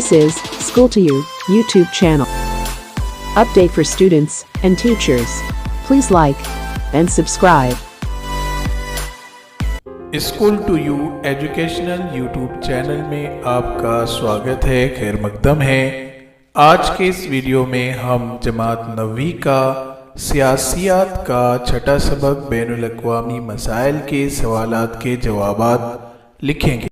This is School to You YouTube channel. Update for students and teachers. Please like and subscribe. School to you educational YouTube channel में आपका स्वागत है, खैर मकदम है। आज के इस वीडियो में हम जमात 9वीं का सियासियात का छठा सबक बैनुल अक़वामी मसाइल के सवालात के जवाबात लिखेंगे।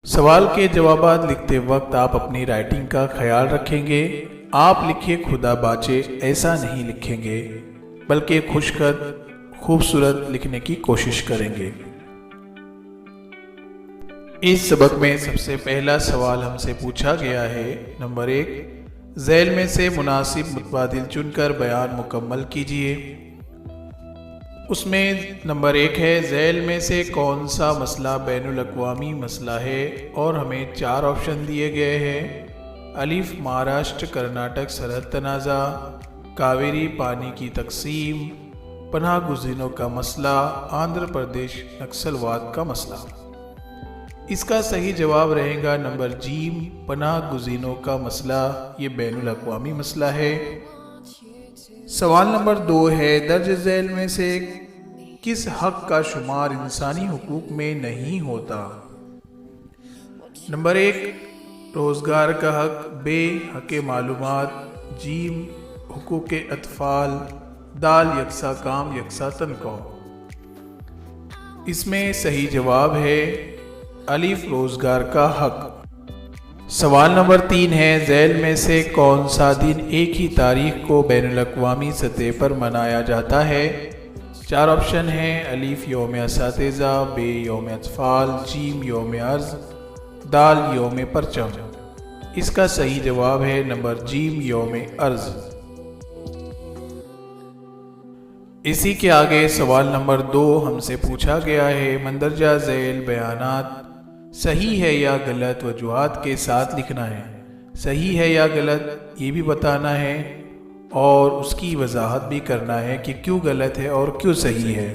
सवाल के जवाबात लिखते वक्त आप अपनी राइटिंग का ख्याल रखेंगे। आप लिखिए खुदा बाचे, ऐसा नहीं लिखेंगे बल्कि खुशखत खूबसूरत लिखने की कोशिश करेंगे। इस सबक में सबसे पहला सवाल हमसे पूछा गया है। नंबर 1, ज़ैल में से मुनासिब मुतबादिल चुनकर बयान मुकम्मल कीजिए। उसमें नंबर 1 है, ज़ैल में से कौन सा मसला बैनुल अक़वामी मसला है, और हमें 4 ऑप्शन दिए गए हैं। अलिफ महाराष्ट्र कर्नाटक सरहद तनाज़ा, कावेरी पानी की तकसीम, पनाह गुज़ीनों का मसला, आंध्र प्रदेश नक्सलवाद का मसला। इसका सही जवाब रहेगा नंबर जीम, पनाह गुज़ीनों का मसला। ये बैनुल अक़वामी मसला है। सवाल नंबर 2 है, दर्ज झैल में से किस हक़ का शुमार इंसानी हुकूक में नहीं होता। नंबर 1, रोज़गार का हक़, बे हक़ मालूमात, जीम हुकूक अतफ़ाल, दाल यकसा काम यकसा तनख्वाह। इसमें सही जवाब है अलिफ रोज़गार का हक़। सवाल नंबर 3 है, ज़ैल में से कौन सा दिन एक ही तारीख को बैनुल अक़वामी सतह पर मनाया जाता है। 4 ऑप्शन हैं। अलिफ यौम असातिज़ा, बे यौम अतफ़ाल, जीम यौम अर्ज़, दाल यौम परचम। इसका सही जवाब है नंबर जीम यौम अर्ज़। इसी के आगे सवाल नंबर 2 हमसे पूछा गया है, मंदरजा ज़ैल बयानात सही है या गलत वजूहात के साथ लिखना है। सही है या गलत ये भी बताना है और उसकी वजाहत भी करना है कि क्यों गलत है और क्यों सही है।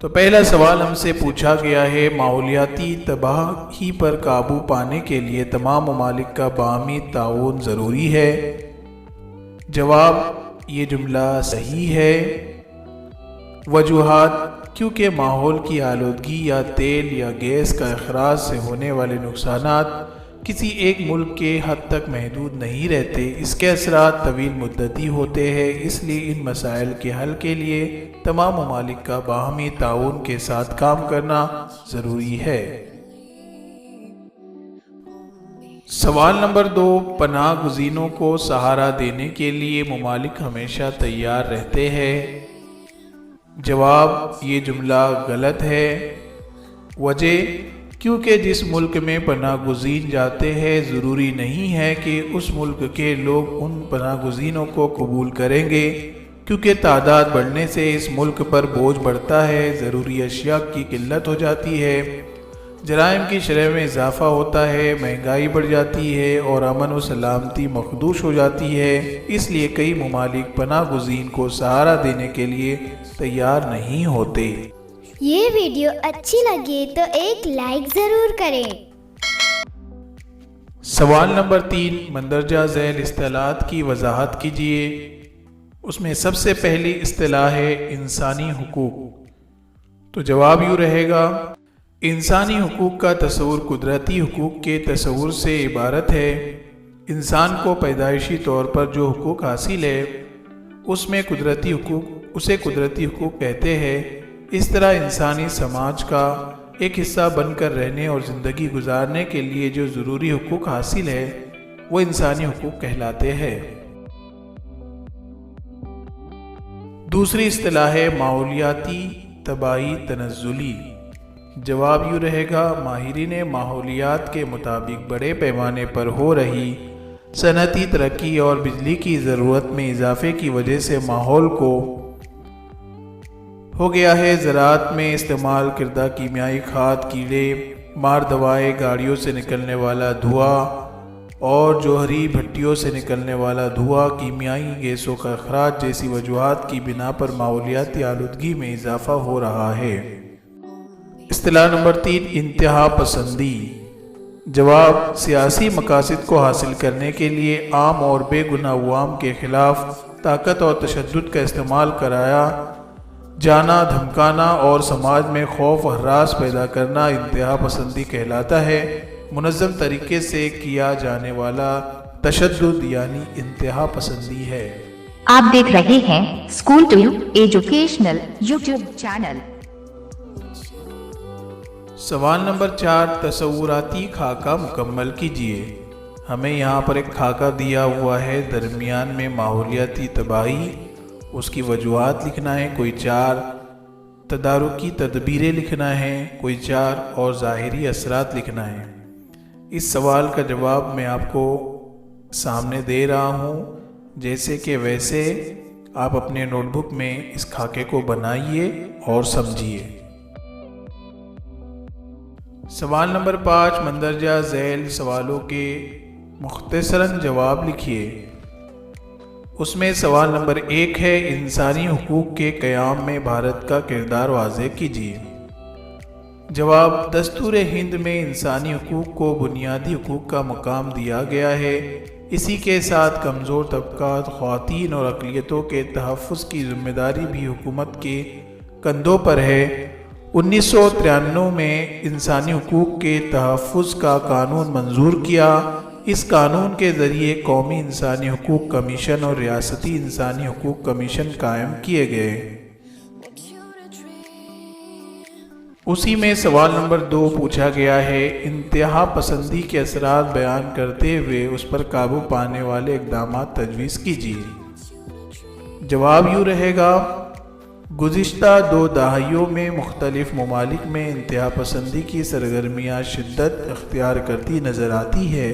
तो पहला सवाल हमसे पूछा गया है, माहौलियाती तबाही पर काबू पाने के लिए तमाम ममालिक का बाहमी ताउन ज़रूरी है। जवाब, ये जुमला सही है। वजूहात, क्योंकि माहौल की आलूदगी या तेल या गैस का अखराज से होने वाले नुकसानात किसी एक मुल्क के हद तक महदूद नहीं रहते, इसके असरात तवील मुद्दती होते हैं। इसलिए इन मसाइल के हल के लिए तमाम ममालिक का बाहमी ताउन के साथ काम करना ज़रूरी है। सवाल नंबर 2, पनाह गुज़ीनों को सहारा देने के लिए ममालिक हमेशा तैयार रहते हैं। जवाब, ये जुमला गलत है। वजह, क्योंकि जिस मुल्क में पनाह गुज़ीन जाते हैं ज़रूरी नहीं है कि उस मुल्क के लोग उन पनाह गुज़ीनों को कबूल करेंगे, क्योंकि तादाद बढ़ने से इस मुल्क पर बोझ बढ़ता है, ज़रूरी अशिया की किल्लत हो जाती है, जराइम की शरह में इजाफा होता है, महंगाई बढ़ जाती है और अमन व सलामती मखदूश हो जाती है। इसलिए कई ममालिक पनाह गुज़ीन को सहारा देने के लिए तैयार नहीं होते। ये वीडियो अच्छी लगे तो एक लाइक ज़रूर करें। सवाल नंबर 3, मंदरजा ज़ैल इस्तिलाहात की वजाहत कीजिए। उसमें सबसे पहली इस्तिलाह है इंसानी हुकूक। तो जवाब यूँ रहेगा, इंसानी हुकूक का तस्वुर कुदरती हुकूक के तस्वुर से इबारत है। इंसान को पैदाइशी तौर पर जो हुकूक हासिल है उसे कुदरती हुकूक कहते हैं। इस तरह इंसानी समाज का एक हिस्सा बनकर रहने और ज़िंदगी गुजारने के लिए जो ज़रूरी हुकूक हासिल है वो इंसानी हुकूक कहलाते हैं। दूसरी इस्तिलाह है माहौलियाती तबाही तनज़्ज़ुली। जवाब यूँ रहेगा, माहिरीन माहौलियात के मुताबिक बड़े पैमाने पर हो रही सनअती तरक्की और बिजली की ज़रूरत में इजाफे की वजह से माहौल को हो गया है ज़राअत में इस्तेमाल करदा कीमियाई खाद, कीड़े मार दवाएं, गाड़ियों से निकलने वाला धुआं, اور جوہری بھٹیوں سے نکلنے والا دھواں کیمیائی گیسوں کا اخراج جیسی وجوہات کی بنا پر ماحولیاتی آلودگی میں اضافہ ہو رہا ہے۔ اصطلاح نمبر 3، انتہا پسندی۔ جواب، سیاسی مقاصد کو حاصل کرنے کے لیے عام اور بے گناہ عوام کے خلاف طاقت اور تشدد کا استعمال کرایا جانا، دھمکانا اور سماج میں خوف و ہراس پیدا کرنا انتہا پسندی کہلاتا ہے۔ منظم طریقے سے کیا جانے والا تشدد یعنی انتہا پسندی ہے۔ آپ دیکھ رہے ہیں school to educational YouTube channel. سوال نمبر 4، تصوراتی خاکہ مکمل کیجیے۔ ہمیں یہاں پر ایک خاکہ دیا ہوا ہے، درمیان میں ماحولیاتی تباہی، اس کی وجوہات لکھنا ہے، کوئی 4 تدارکی تدبیریں لکھنا ہے، کوئی 4 اور ظاہری اثرات لکھنا ہے۔ اس سوال کا جواب میں آپ کو سامنے دے رہا ہوں، جیسے کہ ویسے آپ اپنے نوٹ بک میں اس خاکے کو بنائیے اور سمجھیے۔ سوال نمبر 5، مندرجہ ذیل سوالوں کے مختصراً جواب لکھیے۔ اس میں سوال نمبر 1 ہے، انسانی حقوق کے قیام میں بھارت کا کردار واضح کیجیے۔ جواب، دستور ہند میں انسانی حقوق کو بنیادی حقوق کا مقام دیا گیا ہے۔ اسی کے ساتھ کمزور طبقات، خواتین اور اقلیتوں کے تحفظ کی ذمہ داری بھی حکومت کے کندھوں پر ہے۔ 1993 میں انسانی حقوق کے تحفظ کا قانون منظور کیا۔ اس قانون کے ذریعے قومی انسانی حقوق کمیشن اور ریاستی انسانی حقوق کمیشن قائم کیے گئے۔ اسی میں سوال نمبر 2 پوچھا گیا ہے، انتہا پسندی کے اثرات بیان کرتے ہوئے اس پر قابو پانے والے اقدامات تجویز کیجیے۔ جواب یوں رہے گا، گزشتہ 2 دہائیوں میں مختلف ممالک میں انتہا پسندی کی سرگرمیاں شدت اختیار کرتی نظر آتی ہے۔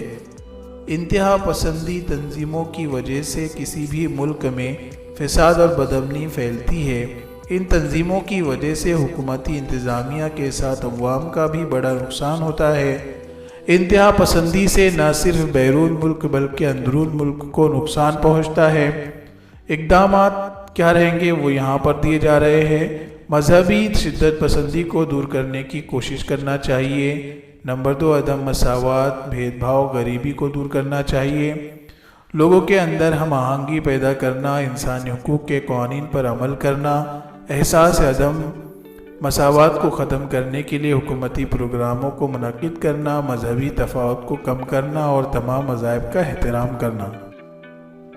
انتہا پسندی تنظیموں کی وجہ سے کسی بھی ملک میں فساد اور بدامنی پھیلتی ہے۔ ان تنظیموں کی وجہ سے حکومتی انتظامیہ کے ساتھ عوام کا بھی بڑا نقصان ہوتا ہے۔ انتہا پسندی سے نہ صرف بیرون ملک بلکہ اندرون ملک کو نقصان پہنچتا ہے۔ اقدامات کیا رہیں گے وہ یہاں پر دیے جا رہے ہیں۔ مذہبی شدت پسندی کو دور کرنے کی کوشش کرنا چاہیے۔ نمبر 2، عدم مساوات، بھید بھاؤ، غریبی کو دور کرنا چاہیے۔ لوگوں کے اندر ہم آہنگی پیدا کرنا، انسانی حقوق کے قوانین پر عمل کرنا، احساس عدم مساوات کو ختم کرنے کے لیے حکومتی پروگراموں کو منعقد کرنا، مذہبی تفاوت کو کم کرنا اور تمام مذاہب کا احترام کرنا۔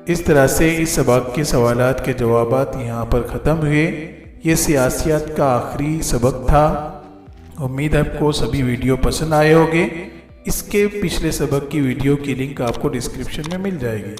اس طرح سے اس سبق کے سوالات کے جوابات یہاں پر ختم ہوئے۔ یہ سیاسیات کا آخری سبق تھا۔ امید ہے آپ کو سبھی ویڈیو پسند آئے ہوں گے۔ اس کے پچھلے سبق کی ویڈیو کی لنک آپ کو ڈسکرپشن میں مل جائے گی۔